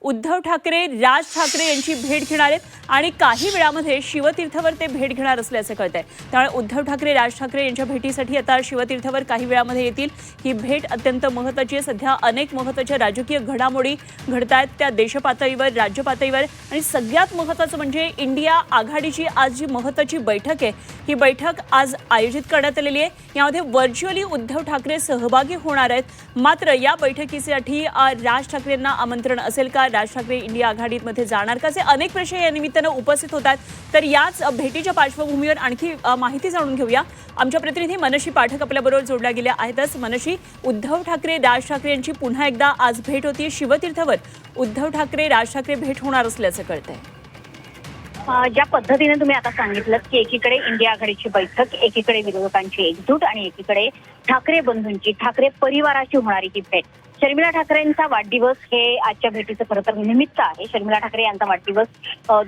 उद्धव ठाकरे राज ठाकरे यांची भेट घेणार आहेत आणि काही वेळामध्ये शिवतीर्थवर ते भेट घेणार असल्याचे कळतंय। त्यामुळे उद्धव ठाकरे राज ठाकरे यांच्या भेटीसाठी आता शिवतीर्थवर काही वेळामध्ये येतील। ही भेट अत्यंत महत्त्वाची आहे। सध्या अनेक महत्त्वाच्या राजकीय घडामोडी घडतायत त्या देश पातळीवर, राज्य पातळीवर आणि सगळ्यात महत्त्वाचं म्हणजे इंडिया आघाडीची आज जी महत्त्वाची बैठक आहे, ही बैठक आज आयोजित करण्यात आलेली आहे। यामध्ये व्हर्च्युअली उद्धव ठाकरे सहभागी होणार आहेत। मात्र या बैठकीसाठी राज ठाकरेंना आमंत्रण असेल का? राज ठाकरे इंडिया आघाडीमध्ये जाणार का? असे अनेक प्रश्न या निमित्तानं उपस्थित होतात। तर याच भेटीच्या पार्श्वभूमीवर आणखी माहिती जाणून घेऊया। आमच्या प्रतिनिधी मनशी पाठक आपल्याबरोबर जोडल्या गेल्या आहेतच। मनशी, उद्धव ठाकरे राज ठाकरे यांची पुन्हा एकदा आज भेट होती शिवतीर्थवर। उद्धव ठाकरे राज ठाकरे भेट होणार असल्याचं कळतंय। ज्या पद्धतीने तुम्ही आता सांगितलं की एकीकडे इंडिया आघाडीची बैठक, एकीकडे विरोधकांची एकजूट आणि एकीकडे ठाकरे बंधूंची, ठाकरे परिवाराची होणारी ही भेट। शर्मिला ठाकरेंचा वाढदिवस हे आजच्या भेटीचं खरं तर निमित्त आहे। शर्मिला ठाकरे यांचा वाढदिवस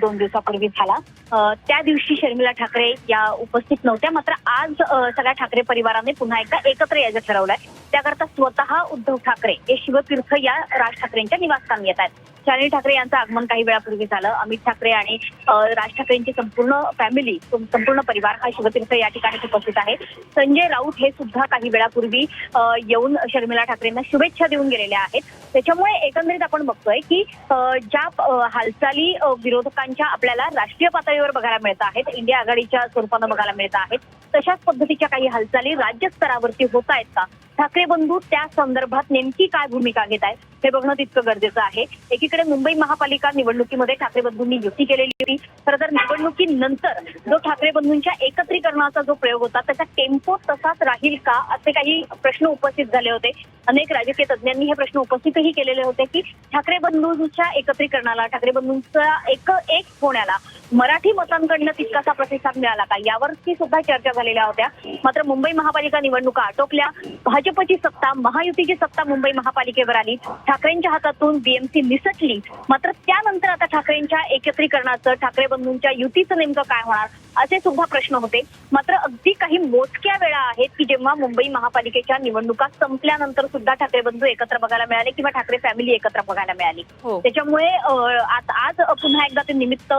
2 दिवसापूर्वी झाला। त्या दिवशी शर्मिला ठाकरे या उपस्थित नव्हत्या, मात्र आज सगळ्या ठाकरे परिवाराने पुन्हा एकदा एकत्र यायचं ठरवलंय। त्याकरता स्वतः उद्धव ठाकरे हे शिवतीर्थ या राज ठाकरेंच्या निवासस्थानी येत आहेत। शर्मिला ठाकरे यांचं आगमन काही वेळापूर्वी झालं। अमित ठाकरे आणि राज ठाकरेंची संपूर्ण फॅमिली, संपूर्ण परिवार हा शिवतीर्थ या ठिकाणी उपस्थित आहे। संजय राऊत हे सुद्धा काही वेळापूर्वी येऊन शर्मिला ठाकरेंना शुभेच्छा देऊन गेलेले आहेत। त्याच्यामुळे एकंदरीत आपण बघतोय की ज्या हालचाली विरोधकांच्या आपल्याला राष्ट्रीय पातळीवर बघायला मिळत आहेत, इंडिया आघाडीच्या स्वरूपानं बघायला मिळत आहेत, तशाच पद्धतीच्या काही हालचाली राज्य स्तरावरती होत आहेत का? ठाकरे बंधू त्या संदर्भात नेमकी काय भूमिका घेत आहेत हे बघणं तितकं गरजेचं आहे। एकीकडे मुंबई महापालिका निवडणुकीमध्ये ठाकरे बंधूंनी युती केलेली होती। खरं तर निवडणुकीनंतर जो ठाकरे बंधूंच्या एकत्रीकरणाचा जो प्रयोग होता त्याचा टेम्पो तसाच राहील का, असे काही प्रश्न उपस्थित झाले होते। अनेक राजकीय तज्ज्ञांनी हे प्रश्न उपस्थितही केलेले होते की ठाकरे बंधूंच्या एकत्रीकरणाला, ठाकरे बंधूंचा एक होण्याला मराठी मतांकडनं तितकासा प्रतिसाद मिळाला का, यावरती सुद्धा चर्चा झालेल्या होत्या। मात्र मुंबई महापालिका निवडणुका आटोपल्या, भाजपची सत्ता, महायुतीची सत्ता मुंबई महापालिकेवर आली, ठाकरेंच्या हातातून बीएमसी निसटली। मात्र त्यानंतर आता ठाकरेंच्या एकत्रीकरणाचं, ठाकरे बंधूंच्या युतीचं नेमकं काय होणार असे सुद्धा प्रश्न होते। मात्र अगदी काही मोजक्या वेळा आहेत की जेव्हा मुंबई महापालिकेच्या निवडणुका संपल्यानंतर सुद्धा ठाकरे बंधू एकत्र बघायला मिळाले किंवा ठाकरे फॅमिली एकत्र बघायला मिळाली। त्याच्यामुळे आज पुन्हा एकदा ते निमित्त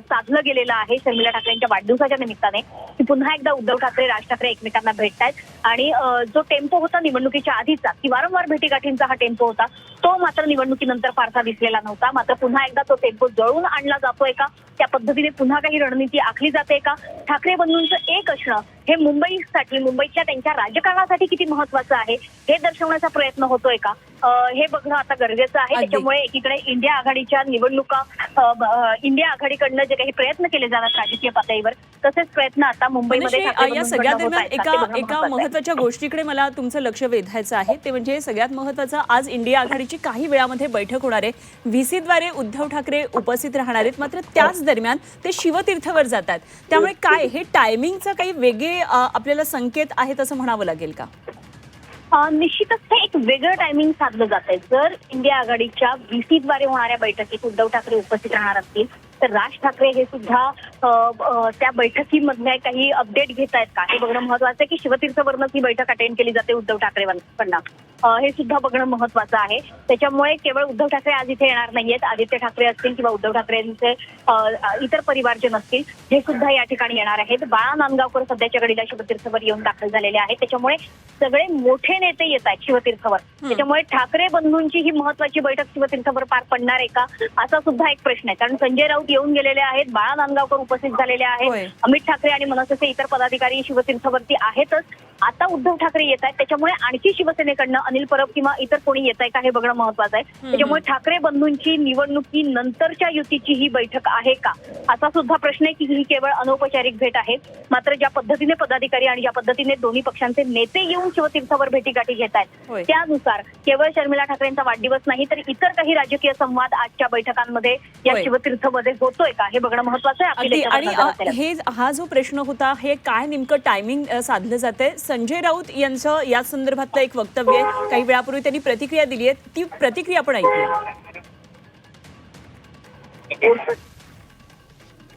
साधलं गेलेलं आहे शर्मिला ठाकरेंच्या वाढदिवसाच्या निमित्ताने, की पुन्हा एकदा उद्धव ठाकरे राज ठाकरे एकमेकांना भेटतायत। आणि जो टेम्पो होता निवडणुकीच्या आधीचा, की वारंवार भेटीगाठींचा हा टेम्पो होता, तो मात्र निवडणुकीनंतर फारसा दिसलेला नव्हता। मात्र पुन्हा एकदा तो टेम्पो जळून आणला जातोय का, त्या पद्धतीने पुन्हा काही रणनीती आखली जाते का? ठाकरे बंधूंचं एक असणं हे मुंबईसाठी, मुंबईच्या त्यांच्या राजकारणासाठी किती महत्वाचं आहे हे दर्शवण्याचा प्रयत्न होतोय का, हे बघणं आता गरजेचं आहे। त्याच्यामुळे एकीकडे इंडिया आघाडीच्या निवडणुका, इंडिया आघाडीकडनं जे काही प्रयत्न केले जातात राजकीय पातळीवर, तसेच प्रयत्न आता मुंबईमध्ये या सगळ्या दरम्यान एका महत्त्वाच्या गोष्टीकडे मला तुमचं लक्ष वेधायचं आहे। ते म्हणजे सगळ्यात महत्त्वाचं, आज इंडिया आघाडीची काही वेळामध्ये बैठक होणार आहे। व्हीसीद्वारे उद्धव ठाकरे उपस्थित राहणार आहेत, मात्र त्याच दरम्यान ते शिवतीर्थवर जातात। त्यामुळे काय हे टायमिंगचं काही वेगळे आपल्याला संकेत आहेत असं म्हणावं लागेल का? निश्चितच हे एक वेगळं टायमिंग साधलं जात आहे। जर इंडिया आघाडीच्या व्हीसीद्वारे होणाऱ्या बैठकीत उद्धव ठाकरे उपस्थित राहणार असतील तर राज ठाकरे हे सुद्धा त्या बैठकीमधल्या काही अपडेट घेत आहेत का हे बघणं महत्वाचं आहे। की शिवतीर्थवरूनच ही बैठक अटेंड केली जाते उद्धव ठाकरेंकडनं, हे सुद्धा बघणं महत्वाचं आहे। त्याच्यामुळे केवळ उद्धव ठाकरे आज इथे येणार नाहीयेत, आदित्य ठाकरे असतील किंवा उद्धव ठाकरेंचे इतर परिवारजन असतील, हे सुद्धा या ठिकाणी येणार आहेत। बाळा नांदगावकर सध्याच्या घडीला शिवतीर्थवर येऊन दाखल झालेले आहेत। त्याच्यामुळे सगळे मोठे नेते येत आहेत शिवतीर्थवर। त्याच्यामुळे ठाकरे बंधूंची ही महत्वाची बैठक शिवतीर्थवर पार पडणार आहे का, असा सुद्धा एक प्रश्न आहे। कारण संजय राऊत येऊन गेलेले आहेत, बाळा नांदगावकर उपस्थित झालेले आहेत, अमित ठाकरे आणि मनसेचे इतर पदाधिकारी शिवतीर्थवरती आहेतच। आता उद्धव ठाकरे येत आहेत, त्याच्यामुळे आणखी शिवसेनेकडनं अनिल परब किंवा इतर कोणी येत आहे का हे बघणं महत्वाचं आहे। त्याच्यामुळे ठाकरे बंधूंची निवडणुकीनंतरच्या युतीची ही बैठक आहे का, असा सुद्धा प्रश्न आहे की ही केवळ अनौपचारिक भेट आहे। मात्र ज्या पद्धतीने पदाधिकारी आणि ज्या पद्धतीने दोन्ही पक्षांचे नेते येऊन शिवतीर्थवर भेटीगाठी घेत आहेत, त्यानुसार केवळ शर्मिला ठाकरेंचा वाढदिवस नाही तर इतर काही राजकीय संवाद आजच्या बैठकांमध्ये या शिवतीर्थमध्ये होतोय का हे बघणं महत्वाचं आहे। आणि हा जो प्रश्न होता, हे काय नेमकं टायमिंग साधलं जातंय? संजय राऊत यांचं या संदर्भातलं एक वक्तव्य आहे, काही वेळापूर्वी त्यांनी प्रतिक्रिया दिली आहे, ती प्रतिक्रिया आपण ऐकूया।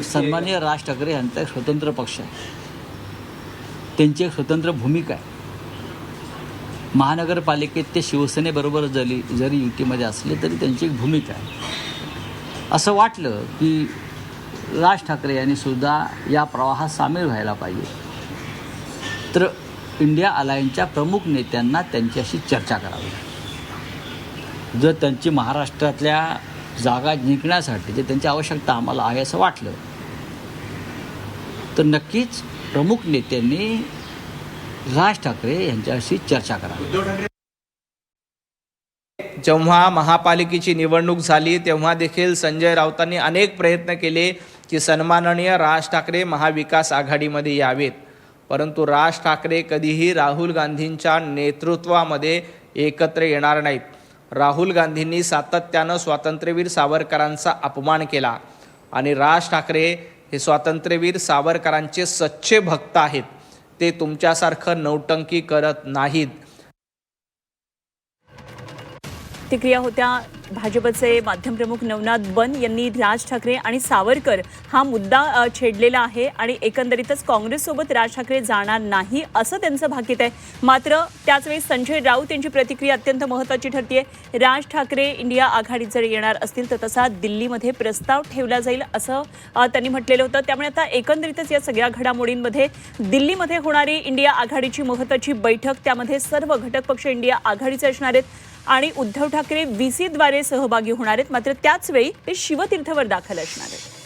सन्माननीय राज ठाकरे यांचा एक स्वतंत्र पक्ष आहे, त्यांची एक स्वतंत्र भूमिका आहे। महानगरपालिकेत ते शिवसेनेबरोबर जरी युतीमध्ये असले तरी त्यांची एक भूमिका आहे। असं वाटलं की राज ठाकरे यांनी सुद्धा या प्रवाहात सामील व्हायला पाहिजे, तर इंडिया अलायन्सच्या प्रमुख नेत्यांना त्यांच्याशी चर्चा करावी. जर त्यांची महाराष्ट्रातल्या जागा जिंकण्यासाठी जे त्यांची आवश्यकता आम्हाला आहे असं वाटलं, तर नक्कीच प्रमुख नेत्यांनी राज ठाकरे यांच्याशी चर्चा करावी. जेव्हा महापालिकेची निवडणूक झाली तेव्हा देखील संजय राऊतांनी अनेक प्रयत्न केले की सन्माननीय राज ठाकरे महाविकास आघाडीमध्ये यावेत, परंतु राज ठाकरे कधीही राहुल गांधींच्या नेतृत्वामध्ये एकत्र येणार नाहीत. राहुल गांधींनी सातत्यानं स्वातंत्र्यवीर सावरकरांचा अपमान केला आणि राज ठाकरे हे स्वातंत्र्यवीर सावरकरांचे सच्चे भक्त आहेत. ते तुमच्यासारखं नौटंकी करत नाहीत. प्रतिक्रिया होत्या भाजपचे माध्यम प्रमुख नवनाथ बन यांनी. राज ठाकरे आणि सावरकर हा मुद्दा छेडलेला आहे आणि एकंदरीतच काँग्रेससोबत राज ठाकरे जाणार नाही असं त्यांचं भाकीत आहे. मात्र त्याचवेळी संजय राऊत यांची प्रतिक्रिया अत्यंत महत्त्वाची ठरते. राज ठाकरे इंडिया आघाडीत जर येणार असतील तर तसा दिल्लीमध्ये प्रस्ताव ठेवला जाईल असं त्यांनी म्हटलेलं होतं. त्यामुळे आता एकंदरीतच या सगळ्या घडामोडींमध्ये दिल्लीमध्ये होणारी इंडिया आघाडीची महत्त्वाची बैठक, त्यामध्ये सर्व घटक पक्ष इंडिया आघाडीचे असणार आहेत आणि उद्धव ठाकरे VC द्वारे सहभागी होणार आहेत. मात्र त्याच वेळी ते शिवतीर्थवर दाखल असणार आहेत.